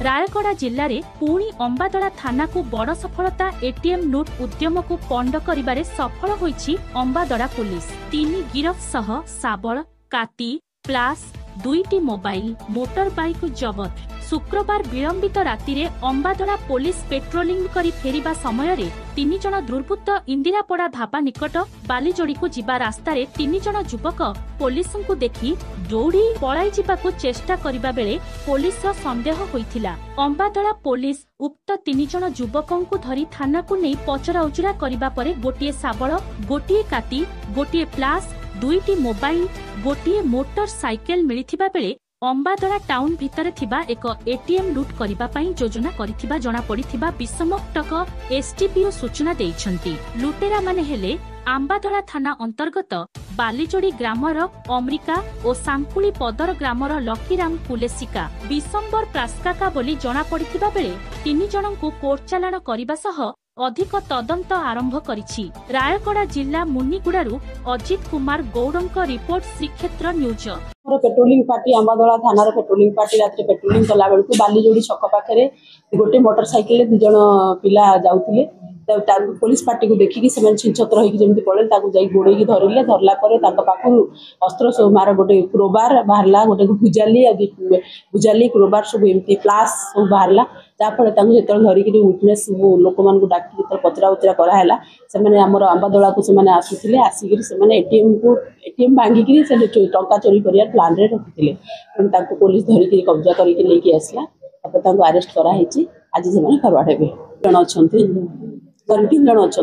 रायगड़ा जिले में पुणी अंबादड़ा थाना को बड़ सफलता एटीएम लुट उद्यम को पंड करिबारे सफल होईछि अंबादड़ा पुलिस। 3 गिरफ सह साबल काती प्लास 2टी मोबाइल मोटर बाइक जबत। शुक्रवार विलंबित राति रे अंबादड़ा पुलिस पेट्रोलिंग करी फेरिबा समय रे 3 जन दुर्बृत्त इंदिरापड़ा धापा निकट बालीजोड़ी को जिबा रास्ता रे 3 जन युवक पुलिस को देखि दौड़ी पलाई जिबाकु चेष्टा करिबा बेले पुलिस रो संदेह होइथिला। अंबादड़ा पुलिस उक्त 3 जन युवकों को धरी थाना को नहीं पचरा उचरा करिबा परे गोटिए साबल गोटिए काती गोटिए प्लास 2टी मोबाइल गोटिए मोटर साइकेल मिलिथिबा बेले अंबादड़ा टाउन भितर थिबा एक एटीएम लुट करिबा पई योजना करिथिबा जणा पड़िथिबा विषमकटक एसटीपीओ सूचना देइछंती। लुटेरा माने हेले अंबादड़ा थाना अंतर्गत बालीजोड़ी ग्रामर अमरिका और सांकुली पदर ग्रामर लकीराम पुलेसिका विशंबर प्रास्काका बोली जणा पड़िथिबा बेले 3 जनंकु कोर्ट चालाण करिबा सह अधिक तदंत आरंभ करिछि। रायगड़ा जिला मुनिगुड़ारू अजित कुमार गौड़ंक रिपोर्ट श्रीक्षेत्र न्यूज। पेट्रोलिंग पार्टी अंबादड़ा थाना पेट्रोलिंग पार्टी रात पेट्रोलिंग कला बेलू बालीजोड़ी छक पाखे गोटे मोटरसाइकेल 2 जन पिला जाउथिले पुलिस पार्टी को देखिकी छिंछत्र होगी पड़े गोड़े धरले धरला पाखु अस्त्र सब मार गोटे क्रोबार बाहरला गोटे भुजाली क्रोबार सब एमती प्लास सब बाहरला जाफल जो धरिक विटनेस लोक मान डाक पचरा उचरा कराला से आमर अंबादड़ा को आसुले आसिक एटीएम भांगिकी टंका चोरी कर प्लान रे रखिले तेणु पुलिस धरिक कब्जा करके आसला अरेस्ट कराई आज से फरवर्ड हे जन अच्छा 3 जन अच्छा।